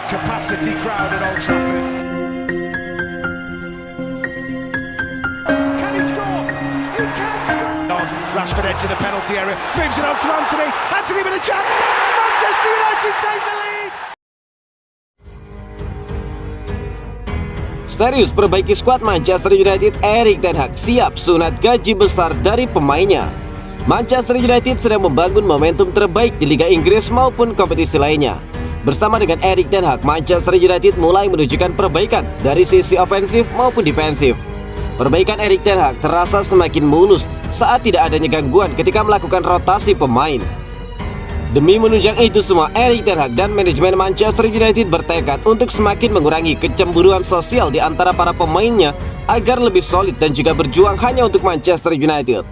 capacity crowd at Old Trafford. Can he score? He can score! Rashford edge of the penalty area, moves it on to Anthony. Anthony with a chance. Manchester United take the lead. Serius perbaiki skuad Manchester United, Erik ten Hag siap sunat gaji besar dari pemainnya. Manchester United sedang membangun momentum terbaik di Liga Inggris maupun kompetisi lainnya. Bersama dengan Erik ten Hag, Manchester United mulai menunjukkan perbaikan dari sisi ofensif maupun defensif. Perbaikan Erik ten Hag terasa semakin mulus saat tidak adanya gangguan ketika melakukan rotasi pemain. Demi menunjang itu semua, Erik ten Hag dan manajemen Manchester United bertekad untuk semakin mengurangi kecemburuan sosial di antara para pemainnya agar lebih solid dan juga berjuang hanya untuk Manchester United.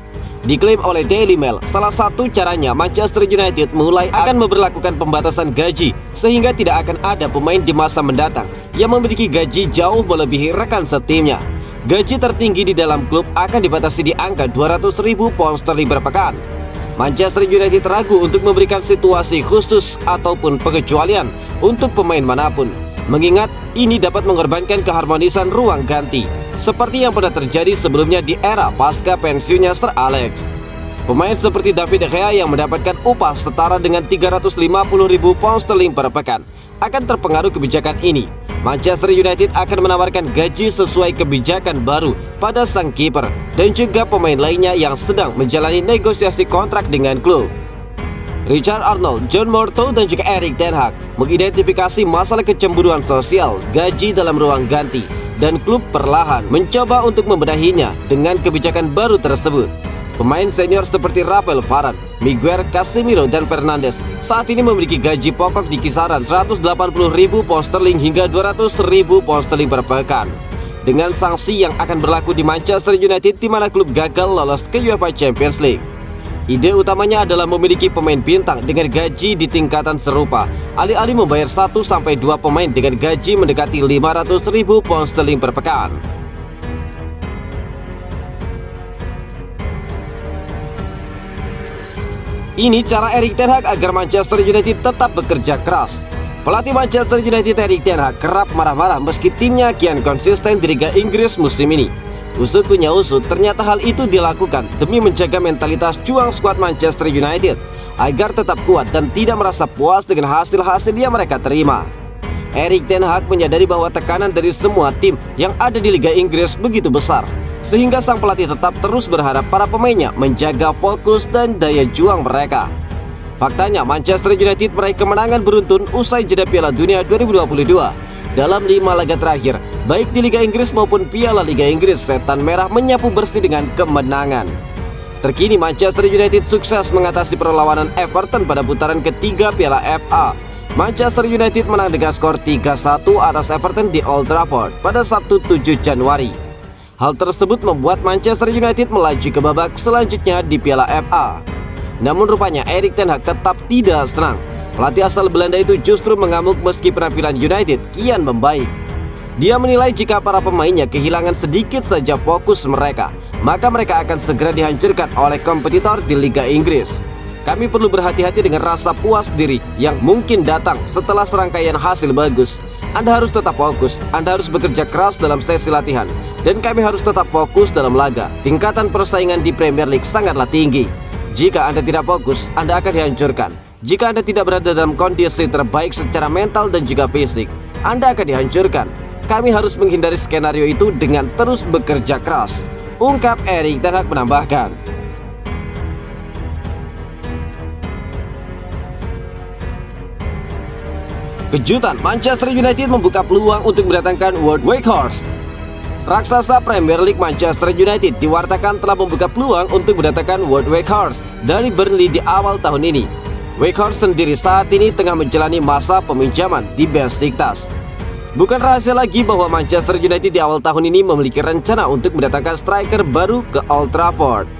Diklaim oleh Daily Mail, salah satu caranya Manchester United mulai akan memberlakukan pembatasan gaji sehingga tidak akan ada pemain di masa mendatang yang memiliki gaji jauh melebihi rekan setimnya. Gaji tertinggi di dalam klub akan dibatasi di angka 200.000 pound sterling per pekan. Manchester United ragu untuk memberikan situasi khusus ataupun pengecualian untuk pemain manapun, mengingat ini dapat mengorbankan keharmonisan ruang ganti, seperti yang pernah terjadi sebelumnya di era pasca pensiunnya Sir Alex. Pemain seperti David De Gea yang mendapatkan upah setara dengan 350.000 pound sterling per pekan akan terpengaruh kebijakan ini. Manchester United akan menawarkan gaji sesuai kebijakan baru pada sang kiper dan juga pemain lainnya yang sedang menjalani negosiasi kontrak dengan klub. Richard Arnold, John Murtough dan juga Erik ten Hag mengidentifikasi masalah kecemburuan sosial gaji dalam ruang ganti, dan klub perlahan mencoba untuk membenahinya dengan kebijakan baru tersebut. Pemain senior seperti Rafael Varane, Miguel Casemiro dan Fernandes saat ini memiliki gaji pokok di kisaran 180.000 pound sterling hingga 200.000 pound sterling per pekan, dengan sanksi yang akan berlaku di Manchester United di mana klub gagal lolos ke UEFA Champions League. Ide utamanya adalah memiliki pemain bintang dengan gaji di tingkatan serupa, alih-alih membayar 1-2 pemain dengan gaji mendekati 500.000 pound sterling per pekan. Ini cara Erik ten Hag agar Manchester United tetap bekerja keras. Pelatih Manchester United Erik ten Hag kerap marah-marah meski timnya kian konsisten di Liga Inggris musim ini. Usut punya usut, ternyata hal itu dilakukan demi menjaga mentalitas juang skuad Manchester United agar tetap kuat dan tidak merasa puas dengan hasil-hasil yang mereka terima. Erik ten Hag menyadari bahwa tekanan dari semua tim yang ada di Liga Inggris begitu besar, sehingga sang pelatih tetap terus berharap para pemainnya menjaga fokus dan daya juang mereka. Faktanya, Manchester United meraih kemenangan beruntun usai jeda Piala Dunia 2022. Dalam 5 laga terakhir, baik di Liga Inggris maupun Piala Liga Inggris, Setan Merah menyapu bersih dengan kemenangan. Terkini, Manchester United sukses mengatasi perlawanan Everton pada putaran ketiga Piala FA. Manchester United menang dengan skor 3-1 atas Everton di Old Trafford pada Sabtu 7 Januari. Hal tersebut membuat Manchester United melaju ke babak selanjutnya di Piala FA. Namun rupanya Erik ten Hag tetap tidak senang. Pelatih asal Belanda itu justru mengamuk meski penampilan United kian membaik. Dia menilai jika para pemainnya kehilangan sedikit saja fokus mereka, maka mereka akan segera dihancurkan oleh kompetitor di Liga Inggris. Kami perlu berhati-hati dengan rasa puas diri yang mungkin datang setelah serangkaian hasil bagus. Anda harus tetap fokus, Anda harus bekerja keras dalam sesi latihan, dan kami harus tetap fokus dalam laga. Tingkatan persaingan di Premier League sangatlah tinggi. Jika Anda tidak fokus, Anda akan dihancurkan. Jika Anda tidak berada dalam kondisi terbaik secara mental dan juga fisik, Anda akan dihancurkan. Kami harus menghindari skenario itu dengan terus bekerja keras, ungkap Erik ten Hag menambahkan. Kejutan, Manchester United membuka peluang untuk mendatangkan Wout Weghorst. Raksasa Premier League Manchester United diwartakan telah membuka peluang untuk mendatangkan Wout Weghorst dari Burnley di awal tahun ini. Weghorst sendiri saat ini tengah menjalani masa peminjaman di Besiktas. Bukan rahasia lagi bahwa Manchester United di awal tahun ini memiliki rencana untuk mendatangkan striker baru ke Old Trafford.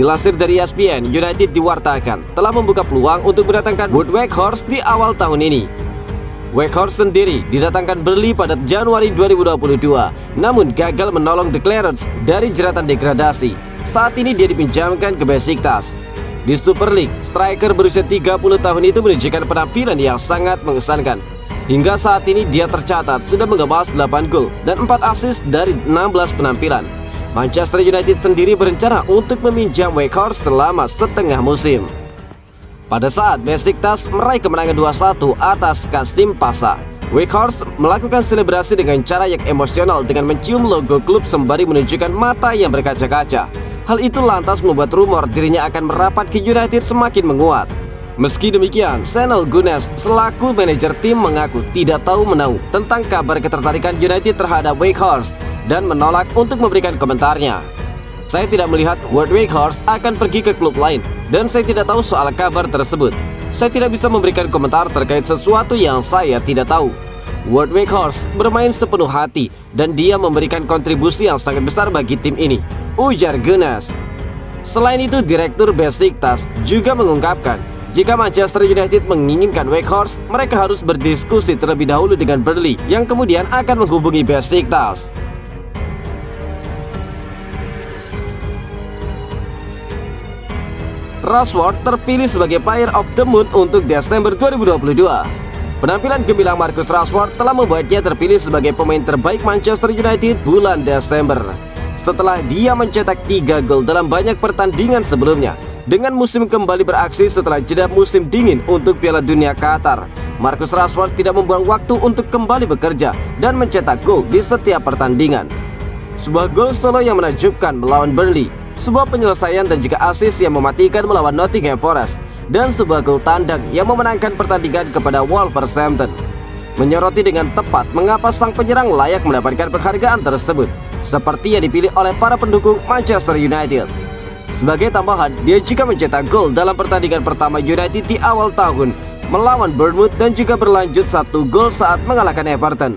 Dilansir dari ESPN, United diwartakan telah membuka peluang untuk mendatangkan Wout Weghorst di awal tahun ini. Weghorst sendiri didatangkan Burnley pada Januari 2022, namun gagal menolong The Clarets dari jeratan degradasi. Saat ini dia dipinjamkan ke Besiktas. Di Super League, striker berusia 30 tahun itu menunjukkan penampilan yang sangat mengesankan. Hingga saat ini dia tercatat sudah mengebas 8 gol dan 4 assist dari 16 penampilan. Manchester United sendiri berencana untuk meminjam Weghorst selama setengah musim. Pada saat Besiktas meraih kemenangan 2-1 atas Kasim Pasa, Weghorst melakukan selebrasi dengan cara yang emosional dengan mencium logo klub sembari menunjukkan mata yang berkaca-kaca. Hal itu lantas membuat rumor dirinya akan merapat ke United semakin menguat. Meski demikian, Senel Gunes selaku manajer tim mengaku tidak tahu menahu tentang kabar ketertarikan United terhadap Weghorst dan menolak untuk memberikan komentarnya. Saya tidak melihat Wout Weghorst akan pergi ke klub lain dan saya tidak tahu soal kabar tersebut. Saya tidak bisa memberikan komentar terkait sesuatu yang saya tidak tahu. Wout Weghorst bermain sepenuh hati dan dia memberikan kontribusi yang sangat besar bagi tim ini, ujar Gunes. Selain itu, Direktur Besiktas juga mengungkapkan jika Manchester United menginginkan Weghorst, mereka harus berdiskusi terlebih dahulu dengan Burnley yang kemudian akan menghubungi Besiktas. Rashford terpilih sebagai Player of the Month untuk Desember 2022. Penampilan gemilang Marcus Rashford telah membuatnya terpilih sebagai pemain terbaik Manchester United bulan Desember. Setelah dia mencetak 3 gol dalam banyak pertandingan sebelumnya. Dengan musim kembali beraksi setelah jeda musim dingin untuk Piala Dunia Qatar, Marcus Rashford tidak membuang waktu untuk kembali bekerja dan mencetak gol di setiap pertandingan. Sebuah gol solo yang menakjubkan melawan Burnley, sebuah penyelesaian dan juga assist yang mematikan melawan Nottingham Forest, dan sebuah gol tandang yang memenangkan pertandingan kepada Wolverhampton. Menyoroti dengan tepat mengapa sang penyerang layak mendapatkan penghargaan tersebut, seperti yang dipilih oleh para pendukung Manchester United. Sebagai tambahan, dia juga mencetak gol dalam pertandingan pertama United di awal tahun melawan Bournemouth dan juga berlanjut 1 gol saat mengalahkan Everton.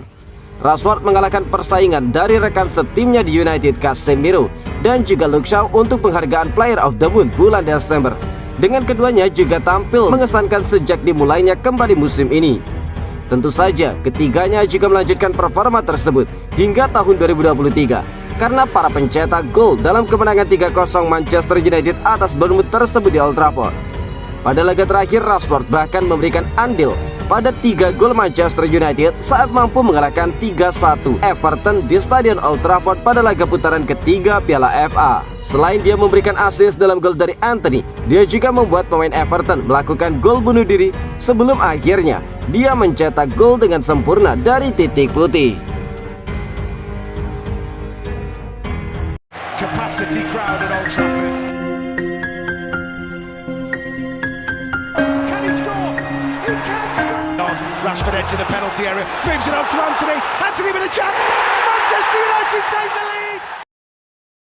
Rashford mengalahkan persaingan dari rekan setimnya di United, Casemiro dan juga Luke Shaw untuk penghargaan Player of the Month bulan Desember. Dengan keduanya juga tampil mengesankan sejak dimulainya kembali musim ini. Tentu saja, ketiganya juga melanjutkan performa tersebut hingga tahun 2023. Karena para pencetak gol dalam kemenangan 3-0 Manchester United atas Bournemouth tersebut di Old Trafford. Pada laga terakhir, Rashford bahkan memberikan andil pada 3 gol Manchester United saat mampu mengalahkan 3-1 Everton di Stadion Old Trafford pada laga putaran ketiga Piala FA. Selain dia memberikan assist dalam gol dari Anthony, dia juga membuat pemain Everton melakukan gol bunuh diri sebelum akhirnya dia mencetak gol dengan sempurna dari titik putih. Capacity crowd at Old Trafford. Can he score? He can score! On Rashford edge of the penalty area, moves it on to Anthony. Anthony with a chance. Manchester United take the lead.